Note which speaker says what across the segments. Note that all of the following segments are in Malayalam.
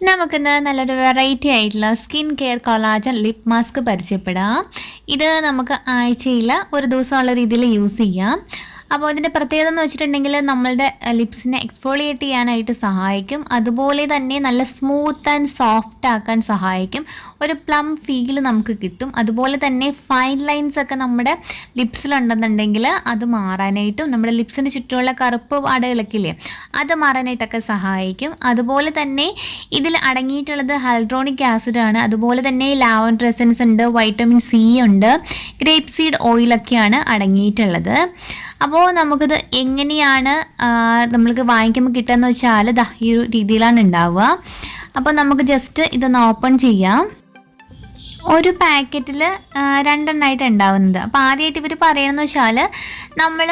Speaker 1: നമുക്കിന്ന് നല്ലൊരു വെറൈറ്റി ആയിട്ടുള്ള skin care collagen lip mask പരിചയപ്പെടാം. ഇത് നമുക്ക് ആഴ്ചയിൽ ഒരു ദിവസമുള്ള രീതിയിൽ യൂസ് ചെയ്യാം. അപ്പോൾ ഇതിൻ്റെ പ്രത്യേകത എന്ന് വെച്ചിട്ടുണ്ടെങ്കിൽ നമ്മളുടെ ലിപ്സിനെ എക്സ്ഫോളിയേറ്റ് ചെയ്യാനായിട്ട് സഹായിക്കും. അതുപോലെ തന്നെ നല്ല സ്മൂത്ത് ആൻഡ് സോഫ്റ്റ് ആക്കാൻ സഹായിക്കും. ഒരു പ്ലം ഫീൽ നമുക്ക് കിട്ടും. അതുപോലെ തന്നെ ഫൈൻ ലൈൻസ് ഒക്കെ നമ്മുടെ ലിപ്സിലുണ്ടെന്നുണ്ടെങ്കിൽ അത് മാറാനായിട്ടും നമ്മുടെ ലിപ്സിന് ചുറ്റുമുള്ള കറുപ്പ് പാടുകളൊക്കെ ഇല്ലേ അത് മാറാനായിട്ടൊക്കെ സഹായിക്കും. അതുപോലെ തന്നെ ഇതിൽ അടങ്ങിയിട്ടുള്ളത് ഹൈഡ്രോണിക് ആസിഡ് ആണ്. അതുപോലെ തന്നെ ലാവൻഡർ എസൻസ് ഉണ്ട്, വൈറ്റമിൻ സി ഉണ്ട്, ഗ്രേപ്പ് സീഡ് ഓയിലൊക്കെയാണ് അടങ്ങിയിട്ടുള്ളത്. അപ്പോൾ നമുക്കിത് എങ്ങനെയാണ് നമ്മൾക്ക് വാങ്ങിക്കുമ്പോൾ കിട്ടുകയെന്ന് വെച്ചാൽ ഈ ഒരു രീതിയിലാണ് ഉണ്ടാവുക. അപ്പോൾ നമുക്ക് ജസ്റ്റ് ഇതൊന്ന് ഓപ്പൺ ചെയ്യാം. ഒരു പാക്കറ്റിൽ രണ്ടെണ്ണമായിട്ട് ഉണ്ടാവുന്നത്. അപ്പോൾ ആദ്യമായിട്ട് ഇവർ പറയണമെന്ന് വെച്ചാൽ നമ്മൾ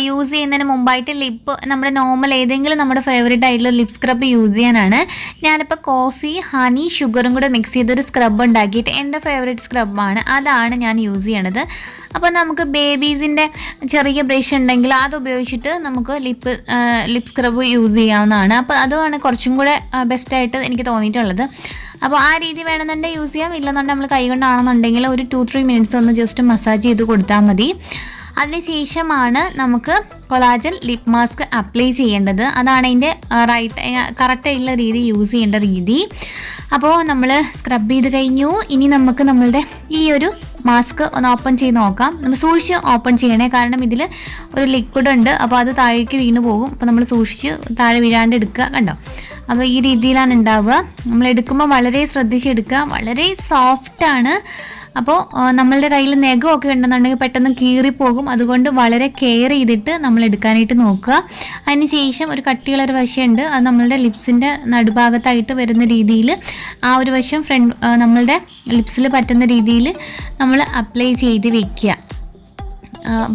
Speaker 1: യൂസ് ചെയ്യുന്നതിന് മുമ്പായിട്ട് ലിപ്പ് നമ്മുടെ നോർമൽ ഏതെങ്കിലും നമ്മുടെ ഫേവറേറ്റ് ആയിട്ടുള്ള ലിപ് സ്ക്രബ് യൂസ് ചെയ്യാനാണ്. ഞാനിപ്പോൾ കോഫി, ഹണി, ഷുഗറും കൂടെ മിക്സ് ചെയ്തൊരു സ്ക്രബ് ഉണ്ടാക്കിയിട്ട് എൻ്റെ ഫേവറേറ്റ് സ്ക്രബാണ്, അതാണ് ഞാൻ യൂസ് ചെയ്യണത്. അപ്പോൾ നമുക്ക് ബേബീസിൻ്റെ ചെറിയ ബ്രഷ് ഉണ്ടെങ്കിൽ അത് ഉപയോഗിച്ചിട്ട് നമുക്ക് ലിപ് സ്ക്രബ് യൂസ് ചെയ്യാവുന്നതാണ്. അപ്പോൾ അതാണ് കുറച്ചും കൂടെ ബെസ്റ്റായിട്ട് എനിക്ക് തോന്നിയിട്ടുള്ളത്. അപ്പോൾ ആ രീതി വേണമെന്നുണ്ടെങ്കിൽ യൂസ് ചെയ്യാം. ഇല്ലെന്നുണ്ടെങ്കിൽ നമ്മൾ കൈ കൊണ്ടാണെന്നുണ്ടെങ്കിൽ ഒരു 2-3 മിനിറ്റ്സ് ഒന്ന് ജസ്റ്റ് മസാജ് ചെയ്ത് കൊടുത്താൽ മതി. അതിനുശേഷമാണ് നമുക്ക് കൊളാജൻ ലിപ് മാസ്ക് അപ്ലൈ ചെയ്യേണ്ടത്. അതാണ് അതിൻ്റെ കറക്റ്റായിട്ടുള്ള രീതി, യൂസ് ചെയ്യേണ്ട രീതി. അപ്പോൾ നമ്മൾ സ്ക്രബ് ചെയ്ത് കഴിഞ്ഞു. ഇനി നമുക്ക് നമ്മളുടെ ഈ ഒരു മാസ്ക് ഒന്ന് ഓപ്പൺ ചെയ്ത് നോക്കാം. നമ്മൾ സൂക്ഷിച്ച് ഓപ്പൺ ചെയ്യണേ, കാരണം ഇതിൽ ഒരു ലിക്വിഡ് ഉണ്ട്. അപ്പോൾ അത് താഴേക്ക് വീണ് പോകും. അപ്പോൾ നമ്മൾ സൂക്ഷിച്ച് താഴെ വീഴാണ്ട് എടുക്കുക. കണ്ടോ? അപ്പോൾ ഈ രീതിയിലാണ് ഉണ്ടാവുക. നമ്മൾ എടുക്കുമ്പോൾ വളരെ ശ്രദ്ധിച്ചെടുക്കുക. വളരെ സോഫ്റ്റാണ്. അപ്പോൾ നമ്മളുടെ കയ്യിൽ നഖമൊക്കെ ഉണ്ടെന്നുണ്ടെങ്കിൽ പെട്ടെന്ന് കീറിപ്പോകും. അതുകൊണ്ട് വളരെ കെയർ ചെയ്തിട്ട് നമ്മൾ എടുക്കാനായിട്ട് നോക്കുക. അതിന് ശേഷം ഒരു കട്ടിയുള്ളൊരു വശമുണ്ട്, അത് നമ്മളുടെ ലിപ്സിൻ്റെ നടുഭാഗത്തായിട്ട് വരുന്ന രീതിയിൽ ആ ഒരു വശം നമ്മളുടെ ലിപ്സിൽ പറ്റുന്ന രീതിയിൽ നമ്മൾ അപ്ലൈ ചെയ്ത് വെക്കുക.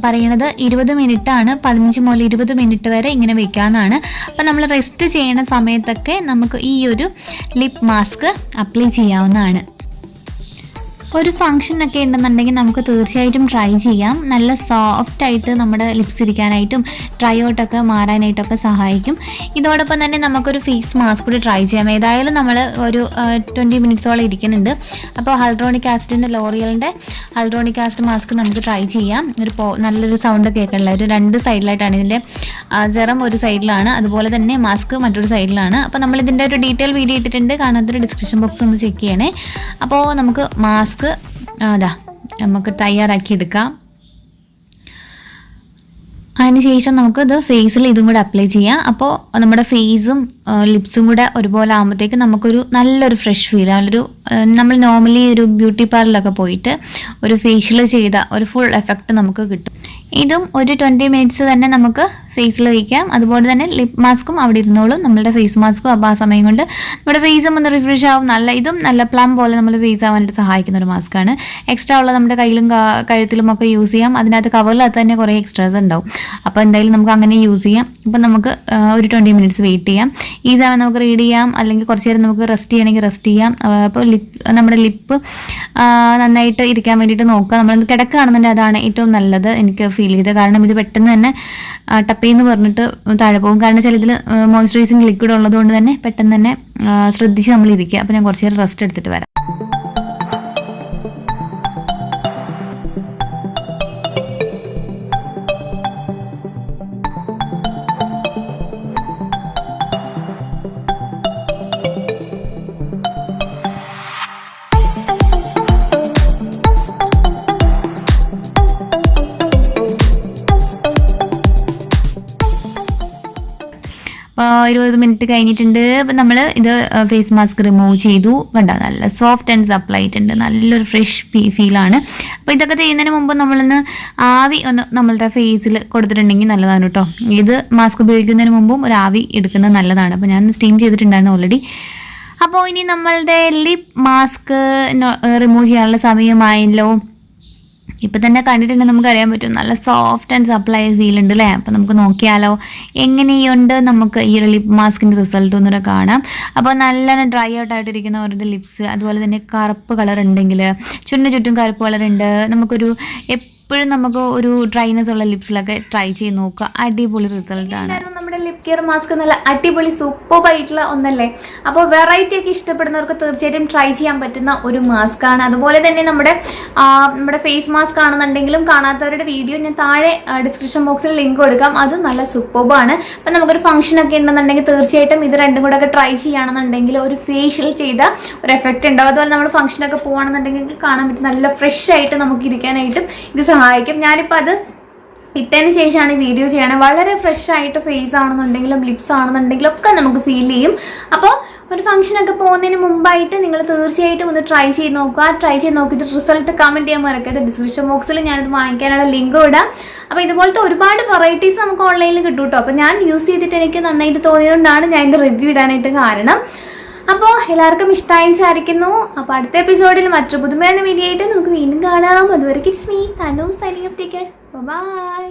Speaker 1: പറയണത് 20 മിനിറ്റാണ്, 15 മുതൽ 20 മിനിറ്റ് വരെ ഇങ്ങനെ വെക്കാമെന്നാണ്. അപ്പം നമ്മൾ റെസ്റ്റ് ചെയ്യുന്ന സമയത്തൊക്കെ നമുക്ക് ഈ ഒരു ലിപ് മാസ്ക് അപ്ലൈ ചെയ്യാവുന്നതാണ്. ഒരു ഫംഗ്ഷനൊക്കെ ഉണ്ടെന്നുണ്ടെങ്കിൽ നമുക്ക് തീർച്ചയായിട്ടും ട്രൈ ചെയ്യാം. നല്ല സോഫ്റ്റായിട്ട് നമ്മുടെ ലിപ്സ് ഇരിക്കാനായിട്ടും ഡ്രൈ ഔട്ടൊക്കെ മാറാനായിട്ടൊക്കെ സഹായിക്കും. ഇതോടൊപ്പം തന്നെ നമുക്കൊരു ഫേസ് മാസ്ക് കൂടി ട്രൈ ചെയ്യാം. ഏതായാലും നമ്മൾ ഒരു 20 മിനിറ്റ്സോളം ഇരിക്കുന്നുണ്ട്. അപ്പോൾ ഹൈഡ്രോണിക് ആസിഡിൻ്റെ ലോറിയലിൻ്റെ ഹൈഡ്രോണിക് ആസിഡ് മാസ്ക് നമുക്ക് ട്രൈ ചെയ്യാം. നല്ലൊരു സൗണ്ട് കേൾക്കാനുള്ള ഒരു 2 സൈഡിലായിട്ടാണ് ഇതിൻ്റെ ജെറം ഒരു സൈഡിലാണ്, അതുപോലെ തന്നെ മാസ്ക് മറ്റൊരു സൈഡിലാണ്. അപ്പോൾ നമ്മൾ ഇതിൻ്റെ ഒരു ഡീറ്റെയിൽ വീഡിയോ ഇട്ടിട്ടുണ്ട്, കാണാത്തൊരു ഡിസ്ക്രിപ്ഷൻ ബോക്സ് ഒന്ന് ചെക്ക് ചെയ്യണേ. അപ്പോൾ നമുക്ക് മാസ്ക് നമുക്ക് തയ്യാറാക്കി എടുക്കാം. അതിനുശേഷം നമുക്ക് ഇത് ഫേസിൽ ഇതും കൂടെ അപ്ലൈ ചെയ്യാം. അപ്പോൾ നമ്മുടെ ഫേസും ലിപ്സും കൂടെ ഒരുപോലെ ആകുമ്പോഴത്തേക്ക് നമുക്കൊരു നല്ലൊരു ഫ്രഷ് ഫീൽ, നമ്മൾ നോർമലി ഒരു ബ്യൂട്ടി പാർലറിലൊക്കെ പോയിട്ട് ഒരു ഫേഷ്യൽ ചെയ്ത ഒരു ഫുൾ എഫക്റ്റ് നമുക്ക് കിട്ടും. ഇതും ഒരു 20 മിനിറ്റ്സ് തന്നെ നമുക്ക് ഫേസിൽ വയ്ക്കാം. അതുപോലെ തന്നെ ലിപ് മാസ്കും അവിടെ ഇരുന്നോളും, നമ്മളുടെ ഫേസ് മാസ്കും. അപ്പോൾ ആ സമയം കൊണ്ട് നമ്മുടെ ഫേസും ഒന്ന് റിഫ്രഷ് ആവും. ഇതും നല്ല പ്ലം പോലെ നമ്മൾ ഫേസ് ആവാനായിട്ട് സഹായിക്കുന്ന ഒരു മാസ്കാണ്. എക്സ്ട്രാ ഉള്ള നമ്മുടെ കയ്യിലും കഴുത്തിലും ഒക്കെ യൂസ് ചെയ്യാം. അതിനകത്ത് കവറിലകത്ത് തന്നെ കുറേ എക്സ്ട്രാസ് ഉണ്ടാവും. അപ്പോൾ എന്തായാലും നമുക്ക് അങ്ങനെ യൂസ് ചെയ്യാം. അപ്പോൾ നമുക്ക് ഒരു 20 മിനിറ്റ്സ് വെയിറ്റ് ചെയ്യാം. ഈ സമയം നമുക്ക് റീഡ് ചെയ്യാം, അല്ലെങ്കിൽ കുറച്ച് നേരം നമുക്ക് റെസ്റ്റ് ചെയ്യണമെങ്കിൽ റെസ്റ്റ് ചെയ്യാം. അപ്പോൾ നമ്മുടെ ലിപ്പ് നന്നായിട്ട് ഇരിക്കാൻ വേണ്ടിയിട്ട് നോക്കുക. നമ്മൾ കിടക്കുകയാണെന്നുണ്ടെങ്കിൽ അതാണ് ഏറ്റവും നല്ലത് എനിക്ക് ഫീൽ ചെയ്തത്. കാരണം ഇത് പെട്ടെന്ന് തന്നെ ടപ്പേന്ന് പറഞ്ഞിട്ട് താഴെ പോകും. കാരണം ചില ഇതിൽ മോയ്സ്ചറൈസിങ് ലിക്വിഡ് ഉള്ളതുകൊണ്ട് തന്നെ പെട്ടെന്ന് തന്നെ ശ്രദ്ധിച്ച് നമ്മൾ ഇരിക്കുക. അപ്പോൾ ഞാൻ കുറച്ച് നേരം റെസ്റ്റ് എടുത്തിട്ട് വരാം. അപ്പോൾ 20 മിനിറ്റ് കഴിഞ്ഞിട്ടുണ്ട്. അപ്പം നമ്മൾ ഇത് ഫേസ് മാസ്ക് റിമൂവ് ചെയ്തു. കണ്ടോ, നല്ല സോഫ്റ്റ് ആൻഡ് സപ്ലൈ ആയിട്ടുണ്ട്. നല്ലൊരു ഫ്രഷ് ഫീലാണ്. അപ്പോൾ ഇതൊക്കെ ചെയ്യുന്നതിന് മുമ്പ് നമ്മളൊന്ന് ആവി ഒന്ന് നമ്മളുടെ ഫേസിൽ കൊടുത്തിട്ടുണ്ടെങ്കിൽ നല്ലതാണ് കേട്ടോ. ഇത് മാസ്ക് ഉപയോഗിക്കുന്നതിന് മുമ്പും ഒരു ആവി എടുക്കുന്നത് നല്ലതാണ്. അപ്പോൾ ഞാൻ സ്റ്റീം ചെയ്തിട്ടുണ്ടായിരുന്നു ഓൾറെഡി. അപ്പോൾ ഇനി നമ്മളുടെ ലിപ് മാസ്ക് റിമൂവ് ചെയ്യാനുള്ള സമയമായല്ലോ. ഇപ്പം തന്നെ കണ്ടിട്ടുണ്ടെങ്കിൽ നമുക്ക് അറിയാൻ പറ്റും, നല്ല സോഫ്റ്റ് ആൻഡ് സപ്ലൈ ഫീൽ ഉണ്ട് അല്ലേ. അപ്പോൾ നമുക്ക് നോക്കിയാലോ എങ്ങനെയുണ്ട് നമുക്ക് ഈ ഒരു ലിപ് മാസ്കിൻ്റെ റിസൾട്ട് ഒന്നുകൂടെ കാണാം. അപ്പോൾ നല്ലോണം ഡ്രൈ ഔട്ട് ആയിട്ടിരിക്കുന്നവരുടെ ലിപ്സ്, അതുപോലെ തന്നെ കറുപ്പ് കളർ ഉണ്ടെങ്കിൽ ചുറ്റിനും കറുപ്പ് കളർ ഉണ്ട്, നമുക്കൊരു ഇപ്പോഴും നമുക്ക് ഒരു ഡ്രൈനെസ് ഉള്ള ലിപ്സിലൊക്കെ ട്രൈ ചെയ്ത് നോക്കുക. അടിപൊളി റിസൾട്ടാണ്. നമ്മുടെ ലിപ് കെയർ മാസ്ക് നല്ല അടിപൊളി സൂപ്പറായിട്ടുള്ള ഒന്നല്ലേ. അപ്പോൾ വെറൈറ്റി ഒക്കെ ഇഷ്ടപ്പെടുന്നവർക്ക് തീർച്ചയായിട്ടും ട്രൈ ചെയ്യാൻ പറ്റുന്ന ഒരു മാസ്ക് ആണ്. അതുപോലെ തന്നെ നമ്മുടെ ഫേസ് മാസ്ക് ആണെന്നുണ്ടെങ്കിലും കാണാത്തവരുടെ വീഡിയോ ഞാൻ താഴെ ഡിസ്ക്രിപ്ഷൻ ബോക്സിൽ ലിങ്ക് കൊടുക്കാം. അത് നല്ല സൂപ്പറാണ്. അപ്പം നമുക്കൊരു ഫംഗ്ഷൻ ഒക്കെ ഉണ്ടെന്നുണ്ടെങ്കിൽ തീർച്ചയായിട്ടും ഇത് രണ്ടും കൂടെ ഒക്കെ ട്രൈ ചെയ്യുകയാണെന്നുണ്ടെങ്കിൽ ഒരു ഫേഷ്യൽ ചെയ്ത ഒരു എഫക്റ്റ് ഉണ്ടാവും. അതുപോലെ നമ്മൾ ഫംഗ്ഷനൊക്കെ പോകുകയാണെന്നുണ്ടെങ്കിൽ കാണാൻ പറ്റും നല്ല ഫ്രഷ് ആയിട്ട് നമുക്ക് ഇരിക്കാനായിട്ടും ഇത് സഹായിക്കും. ഞാനിപ്പോൾ അത് ഇട്ടതിന് ശേഷമാണ് വീഡിയോ ചെയ്യണത്. വളരെ ഫ്രഷ് ആയിട്ട് ഫേസ് ആണെന്നുണ്ടെങ്കിലും ലിപ്സ് ആണെന്നുണ്ടെങ്കിലും ഒക്കെ നമുക്ക് ഫീൽ ചെയ്യും. അപ്പോൾ ഒരു ഫംഗ്ഷനൊക്കെ പോകുന്നതിന് മുമ്പായിട്ട് നിങ്ങൾ തീർച്ചയായിട്ടും ഒന്ന് ട്രൈ ചെയ്ത് നോക്കുക. ട്രൈ ചെയ്ത് നോക്കിയിട്ട് റിസൾട്ട് കമൻറ്റ് ചെയ്യാൻ മറക്കരുത്. ഡിസ്ക്രിപ്ഷൻ ബോക്സിൽ ഞാനിത് വാങ്ങിക്കാനുള്ള ലിങ്ക് ഇടാം. അപ്പോൾ ഇതുപോലത്തെ ഒരുപാട് വെറൈറ്റീസ് നമുക്ക് ഓൺലൈനിൽ കിട്ടും കേട്ടോ. അപ്പോൾ ഞാൻ യൂസ് ചെയ്തിട്ട് എനിക്ക് നന്നായിട്ട് തോന്നിയതുകൊണ്ടാണ് ഞാൻ എൻ്റെ റിവ്യൂ ഇടാനായിട്ട് കാരണം. അപ്പോൾ എല്ലാവർക്കും ഇഷ്ടമായി വിചാരിക്കുന്നു. അപ്പോൾ അടുത്ത എപ്പിസോഡിൽ മറ്റൊരു പുതുമയായ വീഡിയോ ആയിട്ട് നമുക്ക് വീണ്ടും കാണാം. അതുവരെ it's me Tanu signing off. Take care. By.